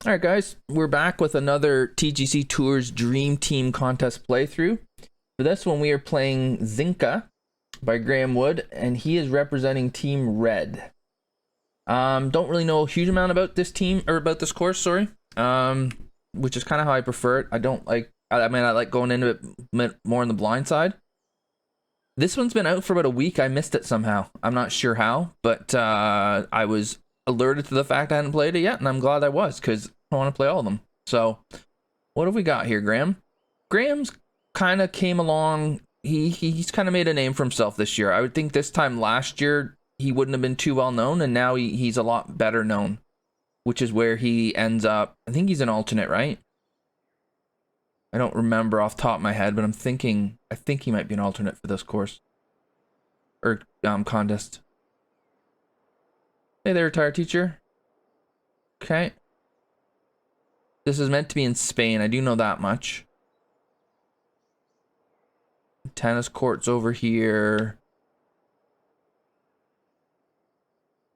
All right, guys, we're back with another TGC Tours Dream Team contest playthrough. For this one, we are playing Xinca by Graemevood, and he is representing Team Red. Don't really know a huge amount about this team, or about this course, sorry. Which is kind of how I prefer it. I don't like, I like going into it more on the blind side. This one's been out for about a week. I missed it somehow. I'm not sure how, but I was alerted to the fact I hadn't played it yet, and I'm glad I was, because I want to play all of them. So, what have we got here, Graham? Graham's kind of came along. He's kind of made a name for himself this year. I would think this time last year he wouldn't have been too well known, and now he's a lot better known, which is where he ends up. I think he's an alternate, right? I don't remember off the top of my head, but I think he might be an alternate for this course or contest. Hey there, retired teacher. Okay. This is meant to be in Spain. I do know that much. Tennis courts over here.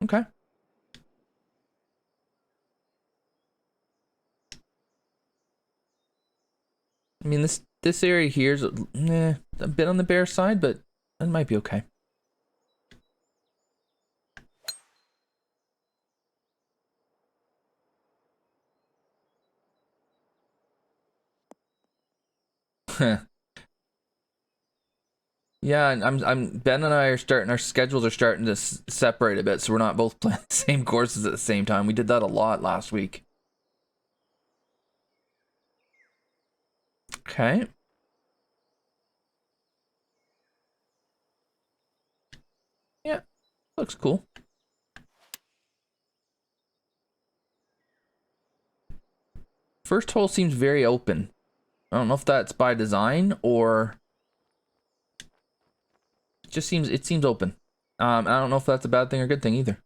Okay. I mean, this area here is a bit on the bare side, but it might be okay. Yeah, and Ben and I are starting, our schedules are starting to separate a bit, so we're not both playing the same courses at the same time. We did that a lot last week. Okay. Yeah, looks cool. First hole seems very open. I don't know if that's by design or it seems open. I don't know if that's a bad thing or good thing either.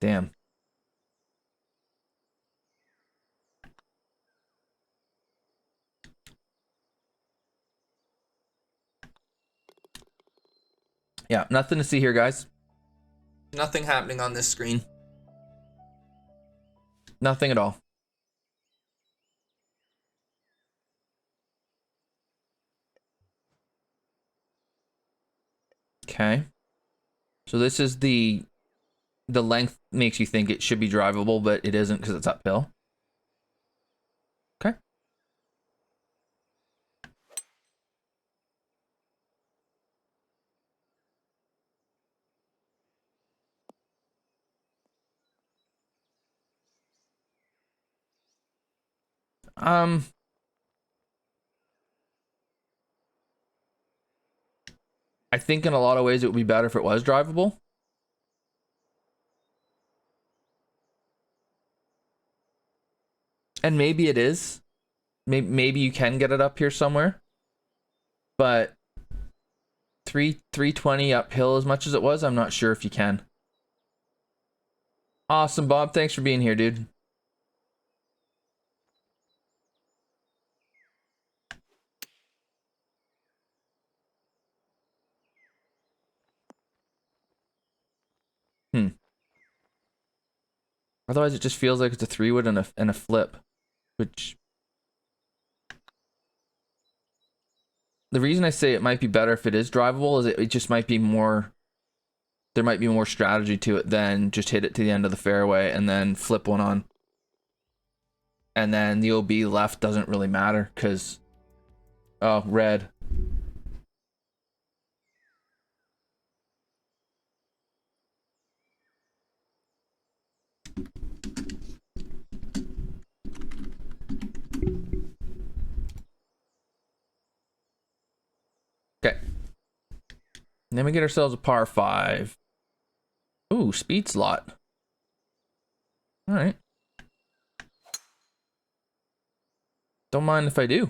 Damn. Yeah, nothing to see here, guys. Nothing happening on this screen. Nothing at all. Okay. So this is the length makes you think it should be drivable, but it isn't because it's uphill. Okay. I think in a lot of ways it would be better if it was drivable. And maybe it is. Maybe you can get it up here somewhere. But 320 uphill as much as it was, I'm not sure if you can. Awesome, Bob. Thanks for being here, dude. Otherwise, it just feels like it's a 3-wood and a flip, which the reason I say it might be better if it is drivable is it just might be more. There might be more strategy to it than just hit it to the end of the fairway and then flip one on. And then the OB left doesn't really matter because, oh, red. Okay. And then we get ourselves a par 5. Ooh, speed slot. All right. Don't mind if I do.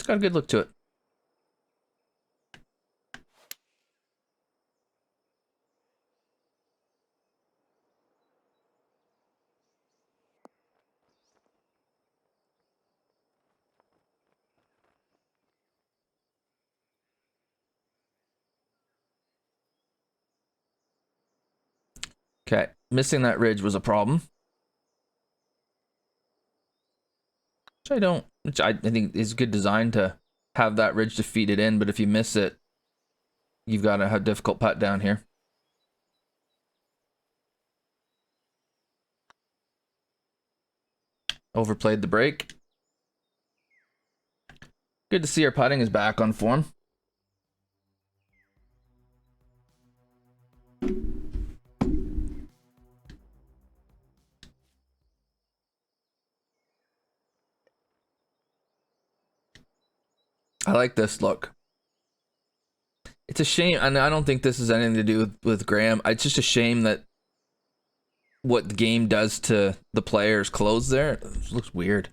It's got a good look to it. Okay, missing that ridge was a problem. Which I think is good design to have that ridge to feed it in, but if you miss it, you've got a difficult putt down here. Overplayed the break. Good to see our putting is back on form. I like this look. It's a shame, and I don't think this has anything to do with Graham. It's just a shame that what the game does to the players' clothes there. It looks weird.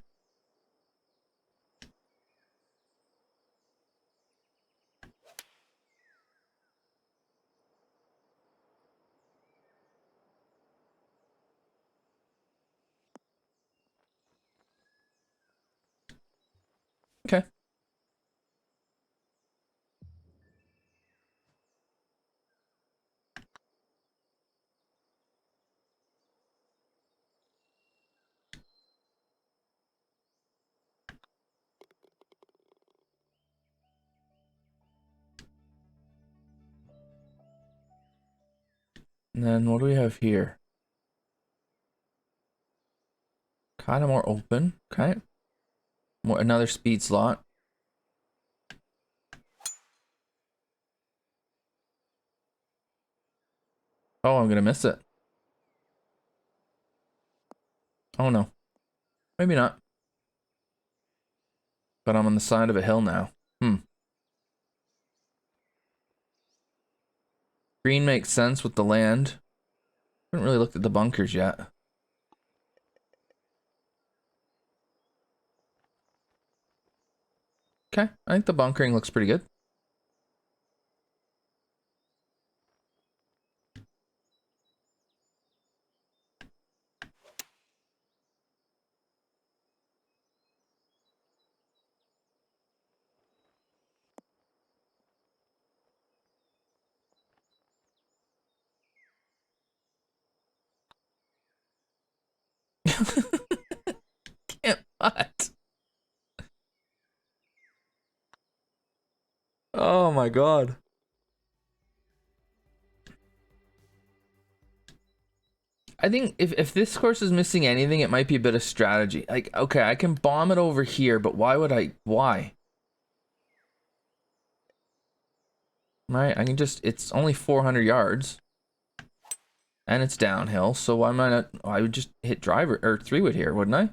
Okay. And then what do we have here? Kind of more open. Okay. Another speed slot. Oh, I'm gonna miss it. Oh no. Maybe not. But I'm on the side of a hill now. Green makes sense with the land. Haven't really looked at the bunkers yet. Okay, I think the bunkering looks pretty good. Can't putt. Oh my god. I think if this course is missing anything, it might be a bit of strategy. Like, okay, I can bomb it over here, but why would I? Why? Right, I can just, it's only 400 yards. And it's downhill, so why am I not? Oh, I would just hit driver, or 3-wood here, wouldn't I?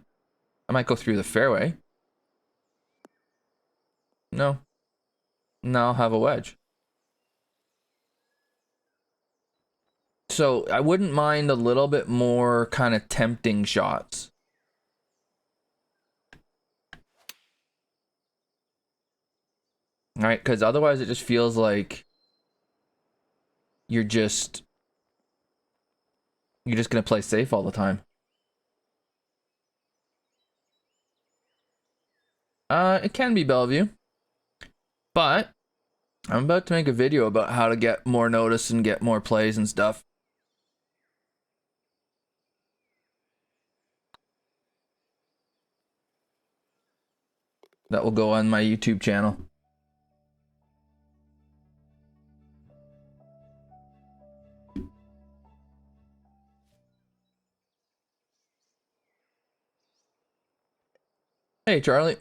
I might go through the fairway. No. No, I'll have a wedge. So I wouldn't mind a little bit more kind of tempting shots. All right, because otherwise it just feels like you're just gonna play safe all the time. It can be Bellevue, but I'm about to make a video about how to get more notice and get more plays and stuff. That will go on my YouTube channel. Hey, Charlie.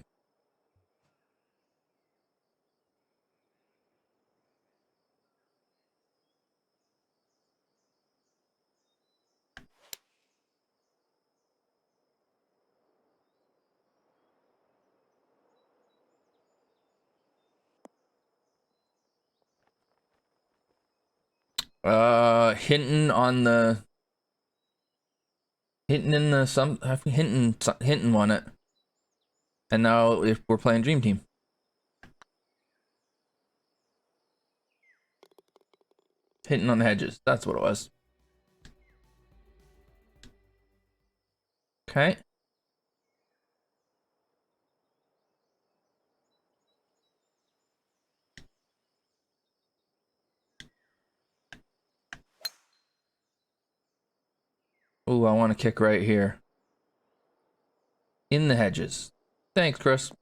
Hinton won it. And now if we're playing Dream Team. Hitting on the hedges. That's what it was. Okay. Ooh, I want to kick right here. In the hedges. Thanks, Chris.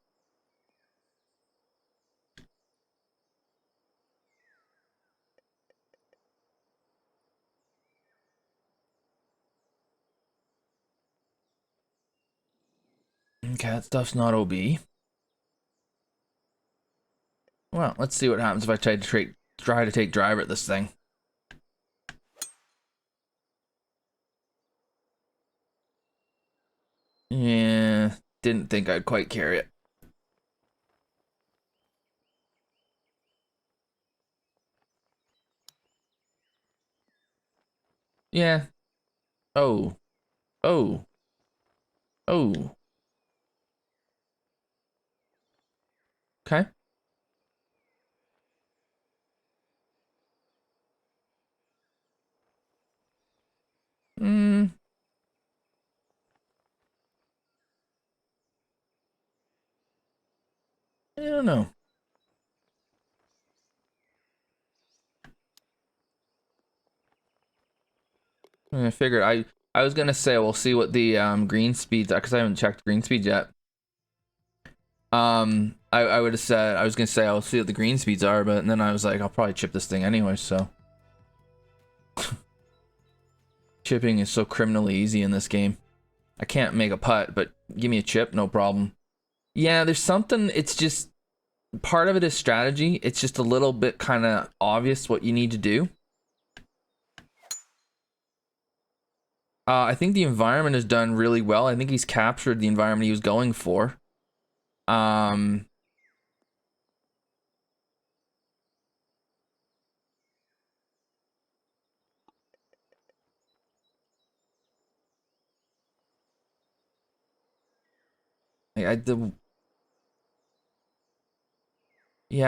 Okay, that stuff's not OB. Well, let's see what happens if I try to take driver at this thing. Yeah, didn't think I'd quite carry it. Yeah. Oh. Oh. Oh. Okay. Hmm. I don't know. I figured I was gonna say we'll see what the green speeds are because I haven't checked green speeds yet. I would have said I was gonna say I'll see what the green speeds are, but then I was like I'll probably chip this thing anyway. So chipping is so criminally easy in this game. I can't make a putt, but give me a chip, no problem. Yeah, there's something. It's just part of it is strategy. It's just a little bit kind of obvious what you need to do. I think the environment is done really well. I think he's captured the environment he was going for. Um, yeah,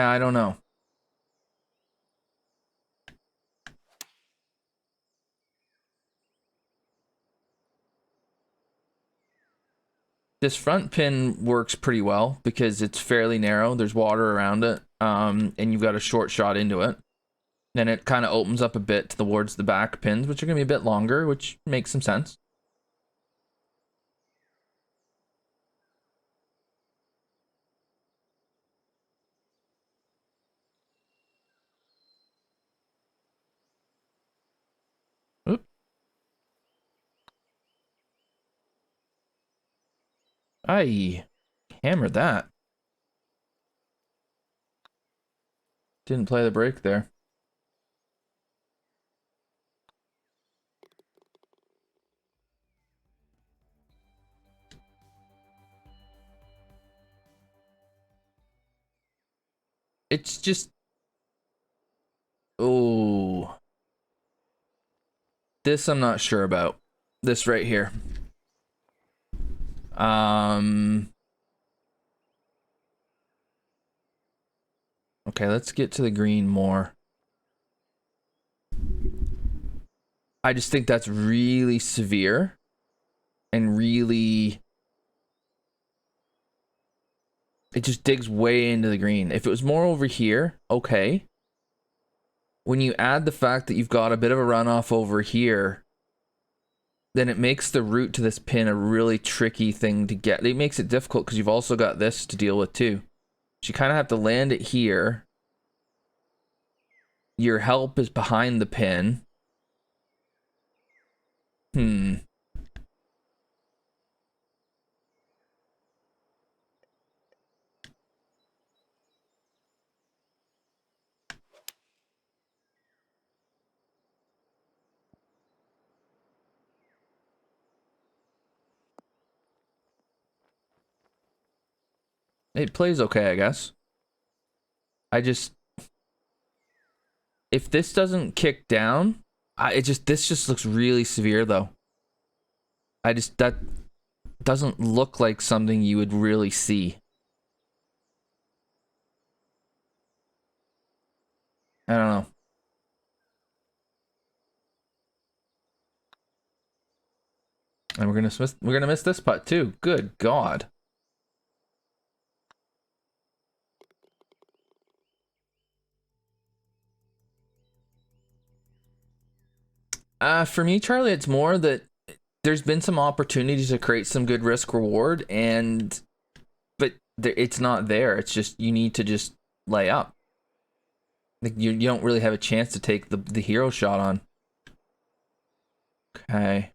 I don't know. This front pin works pretty well because it's fairly narrow. There's water around it, and you've got a short shot into it. Then it kind of opens up a bit towards the back pins, which are going to be a bit longer, which makes some sense. Oop. I hammered that. Didn't play the break there. It's just... Oh. This I'm not sure about. This right here. Okay, let's get to the green more. I just think that's really severe and really... It just digs way into the green. If it was more over here, okay. When you add the fact that you've got a bit of a runoff over here, then it makes the route to this pin a really tricky thing to get. It makes it difficult because you've also got this to deal with too. So you kind of have to land it here. Your help is behind the pin. It plays okay, I guess. I just... If this doesn't kick down, this just looks really severe though. That doesn't look like something you would really see. I don't know. And we're gonna miss this putt too. Good God. For me, Charlie, it's more that there's been some opportunities to create some good risk reward, but it's not there. It's just you need to just lay up. Like you don't really have a chance to take the hero shot on. Okay.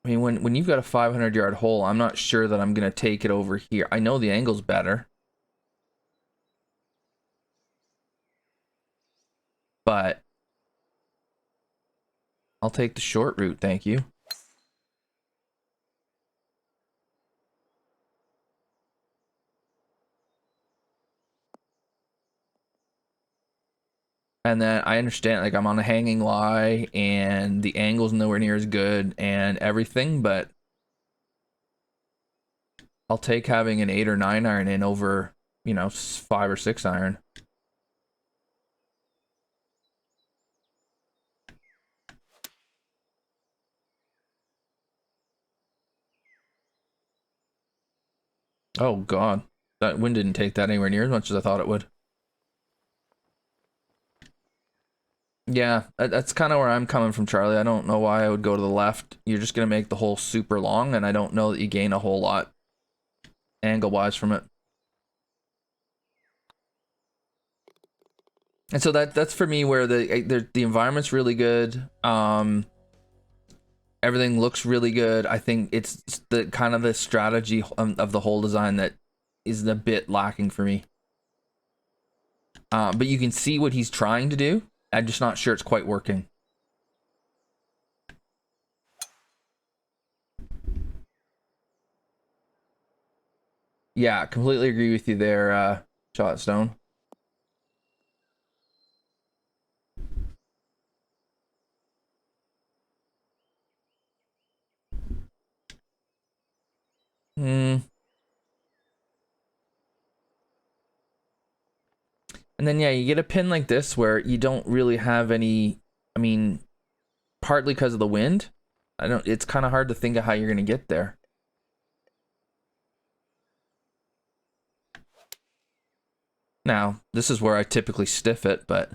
I mean, when you've got a 500-yard hole, I'm not sure that I'm gonna take it over here. I know the angle's better, but I'll take the short route, thank you. And then I understand, like, I'm on a hanging lie, and the angle's nowhere near as good and everything, but I'll take having an 8 or 9 iron in over, 5 or 6 iron. Oh, God. That wind didn't take that anywhere near as much as I thought it would. Yeah, that's kind of where I'm coming from, Charlie. I don't know why I would go to the left. You're just going to make the hole super long, and I don't know that you gain a whole lot angle-wise from it. And so that's for me where the environment's really good. Everything looks really good. I think it's the kind of the strategy of the whole design that is a bit lacking for me. But you can see what he's trying to do. I'm just not sure it's quite working. Yeah, completely agree with you there, Shotstone. Hmm. And then, yeah, you get a pin like this where you don't really have any, I mean, partly because of the wind. It's kind of hard to think of how you're going to get there. Now, this is where I typically stiff it, but...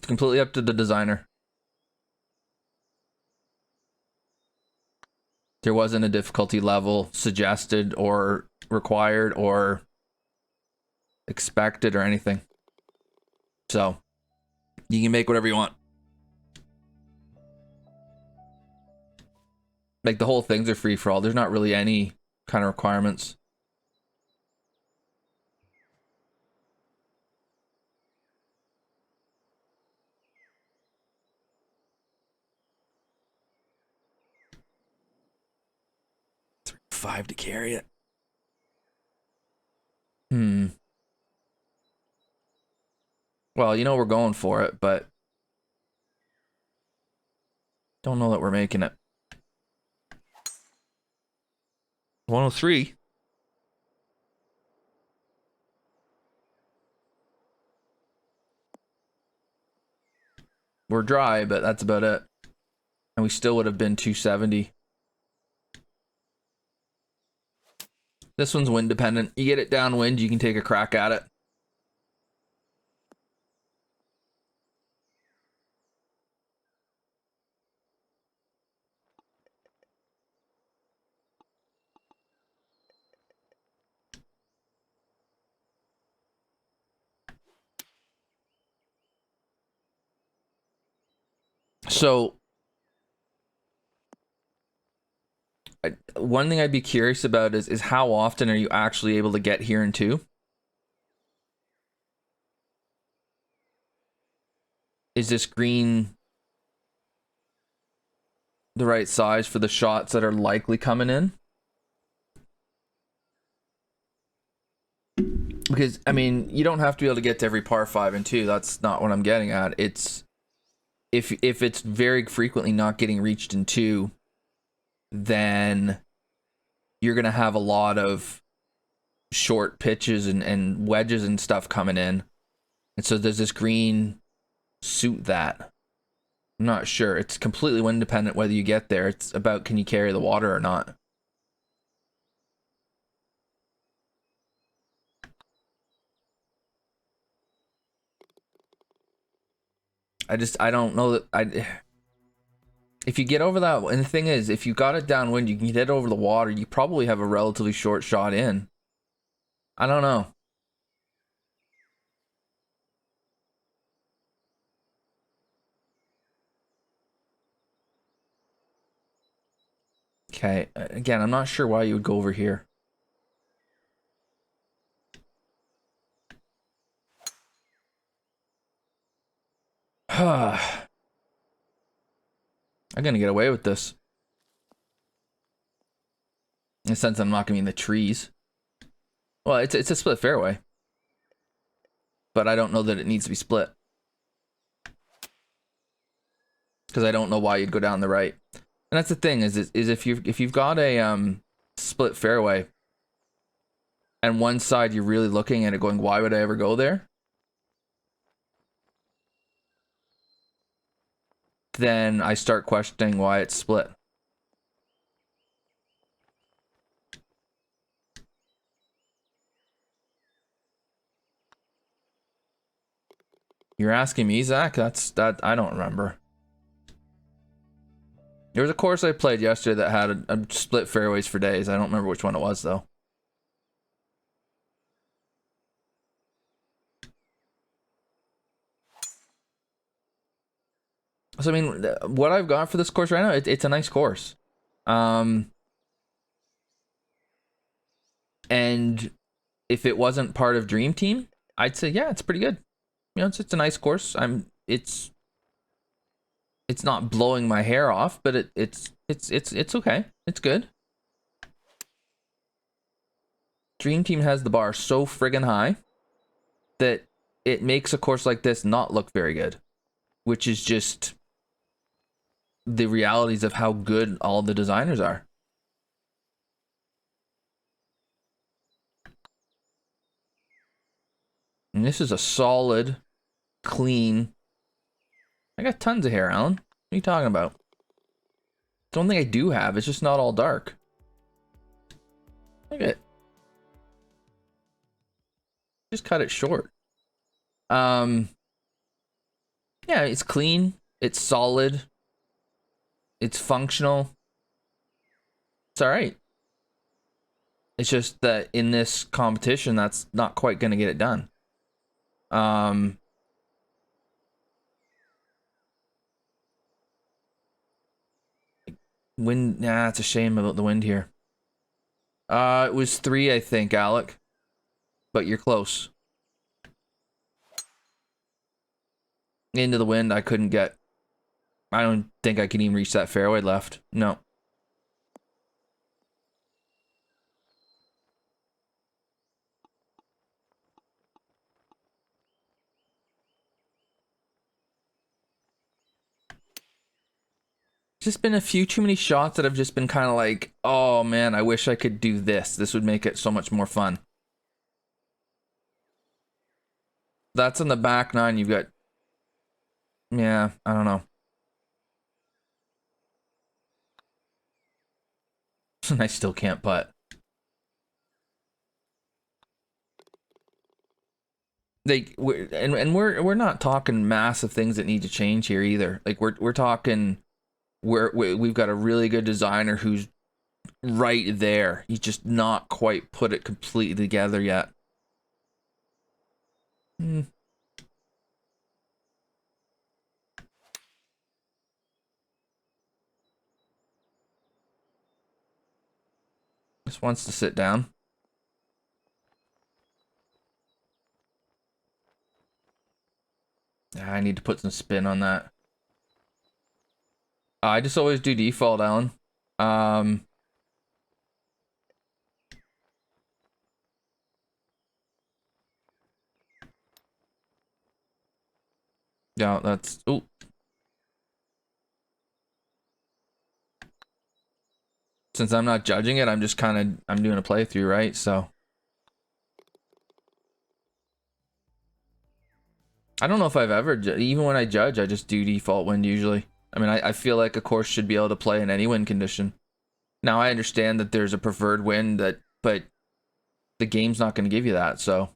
completely up to the designer. There wasn't a difficulty level suggested or required or expected or anything. So, you can make whatever you want. Like, the whole things are free for all. There's not really any kind of requirements. $5 to carry it. Well, we're going for it, but don't know that we're making it. 103. We're dry, but that's about it. And we still would have been 270. This one's wind dependent. You get it downwind, you can take a crack at it. So, one thing I'd be curious about is how often are you actually able to get here in two? Is this green the right size for the shots that are likely coming in? Because, I mean, you don't have to be able to get to every par 5 and 2. That's not what I'm getting at. It's if it's very frequently not getting reached in 2, then you're gonna have a lot of short pitches and wedges and stuff coming in. And so does this green suit that? I'm not sure. It's completely wind dependent whether you get there. It's about can you carry the water or not. I don't know that if you get over that, and the thing is, if you got it downwind, you can get it over the water, you probably have a relatively short shot in. I don't know. Okay, again, I'm not sure why you would go over here. I'm gonna get away with this. In the sense I'm not gonna be in the trees. Well, it's a split fairway. But I don't know that it needs to be split. Because I don't know why you'd go down the right. And that's the thing, is if you've got a split fairway and one side you're really looking at it going, why would I ever go there? Then I start questioning why it's split. You're asking me, Zach? That I don't remember. There was a course I played yesterday that had a split fairways for days. I don't remember which one it was though. So I mean, what I've got for this course right now, it's a nice course. And if it wasn't part of Dream Team, I'd say yeah, it's pretty good. You know, it's a nice course. It's not blowing my hair off, but it's okay. It's good. Dream Team has the bar so friggin' high that it makes a course like this not look very good, which is just the realities of how good all the designers are. And this is a solid, clean. I got tons of hair, Alan. What are you talking about? The only thing I do have is just not all dark. Look at it. Just cut it short. Yeah, it's clean. It's solid. It's functional. It's all right. It's just that in this competition, that's not quite going to get it done. Wind, nah, it's a shame about the wind here. It was 3, I think, Alec. But you're close. Into the wind, I couldn't get. I don't think I can even reach that fairway left. No. Just been a few too many shots that have just been kind of like, oh man, I wish I could do this. This would make it so much more fun. That's on the back nine. You've got, yeah, I don't know. I still can't putt. We're not talking massive things that need to change here either. Like we're talking, we've got a really good designer who's right there. He's just not quite put it completely together yet. Just wants to sit down. I need to put some spin on that. I just always do default, Alan. Yeah, that's, oh. Since I'm not judging it, I'm just kind of, I'm doing a playthrough, right? So I don't know if I've ever, even when I judge, I just do default wind usually. I mean, I feel like a course should be able to play in any wind condition. Now I understand that there's a preferred wind that, but the game's not going to give you that, so.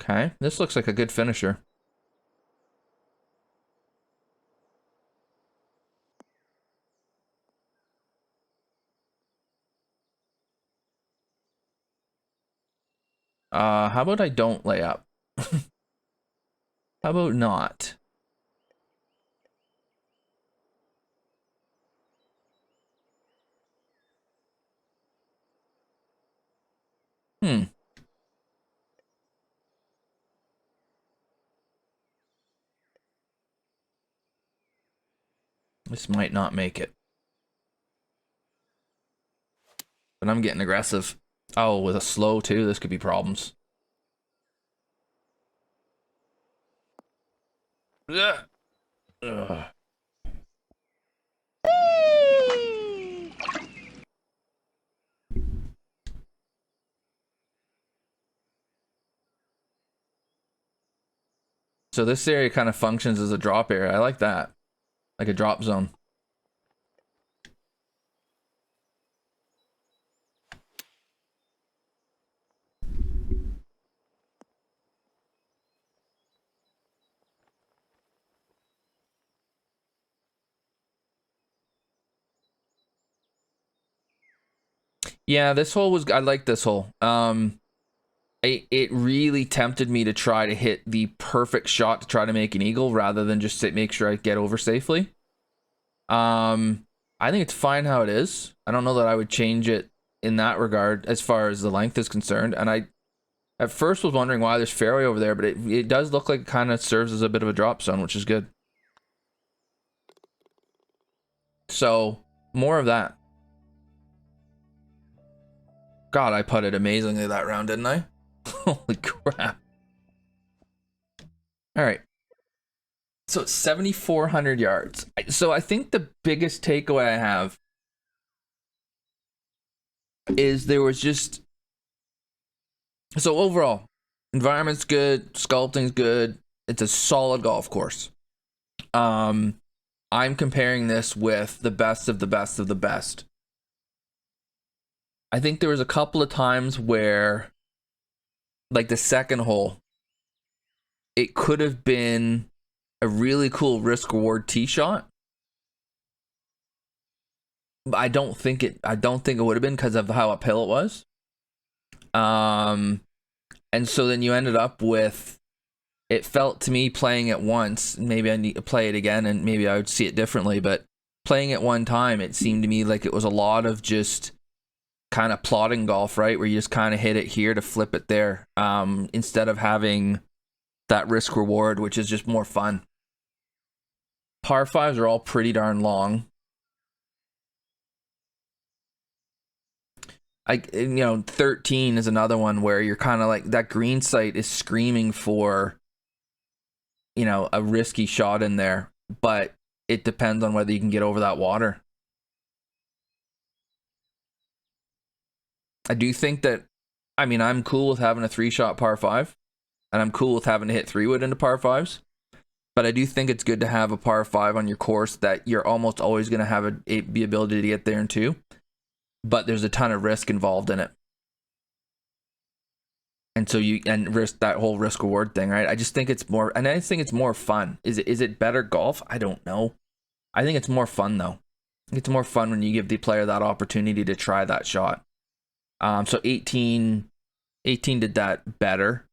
Okay, this looks like a good finisher. How about I don't lay up? How about not? Hmm. This might not make it. But I'm getting aggressive. Oh, with a slow too, this could be problems. Ugh. Ugh. So this area kind of functions as a drop area. I like that. Like a drop zone. Yeah, this hole was, I like this hole. It really tempted me to try to hit the perfect shot to try to make an eagle rather than just make sure I get over safely. I think it's fine how it is. I don't know that I would change it in that regard as far as the length is concerned. And I at first was wondering why there's fairway over there, but it does look like it kind of serves as a bit of a drop zone, which is good. So more of that. God, I putted amazingly that round, didn't I? Holy crap. All right. So it's 7,400 yards. So I think the biggest takeaway I have is there was just, so overall, environment's good, sculpting's good. It's a solid golf course. I'm comparing this with the best of the best of the best. I think there was a couple of times where, like the second hole, it could have been a really cool risk reward tee shot. But I don't think it would have been because of how uphill it was. And so then you ended up with, it felt to me playing it once, maybe I need to play it again and maybe I would see it differently, but playing it one time, it seemed to me like it was a lot of just kind of plotting golf, right? Where you just kind of hit it here to flip it there, instead of having that risk reward, which is just more fun. Par fives are all pretty darn long. 13 is another one where you're kind of like, that green site is screaming for, a risky shot in there, but it depends on whether you can get over that water. I do think that, I'm cool with having a 3-shot par 5, and I'm cool with having to hit 3-wood into par 5s, but I do think it's good to have a par 5 on your course that you're almost always going to have the ability to get there in 2, but there's a ton of risk involved in it. And so risk, that whole risk reward thing, right? I just think it's more, and I think it's more fun. Is it better golf? I don't know. I think it's more fun though. It's more fun when you give the player that opportunity to try that shot. So 18 did that better.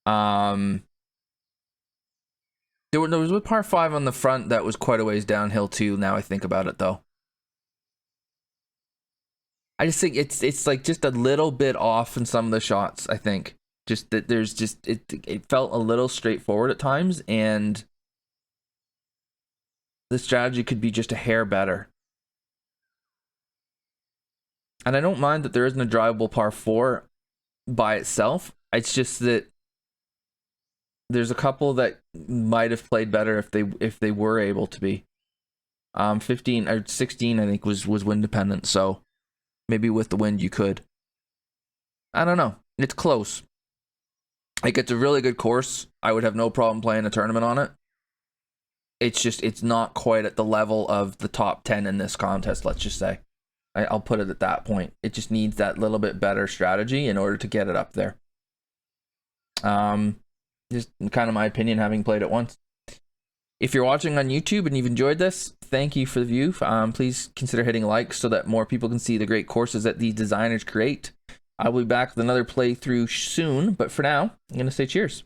There was a par 5 on the front that was quite a ways downhill too. Now I think about it though. I just think it's like just a little bit off in some of the shots. I think just that there's just it felt a little straightforward at times, and the strategy could be just a hair better. And I don't mind that there isn't a drivable par 4 by itself. It's just that There's a couple that might have played better if they were able to be. 15 or 16, I think was wind dependent. So maybe with the wind you could. I don't know. It's close. Like, it's a really good course. I would have no problem playing a tournament on it. It's just, it's not quite at the level of the top 10 in this contest, let's just say. I'll put it at that point. It just needs that little bit better strategy in order to get it up there. Just kind of my opinion, having played it once. If you're watching on YouTube and you've enjoyed this, thank you for the view. Please consider hitting like so that more people can see the great courses that these designers create. I will be back with another playthrough soon, but for now, I'm going to say cheers.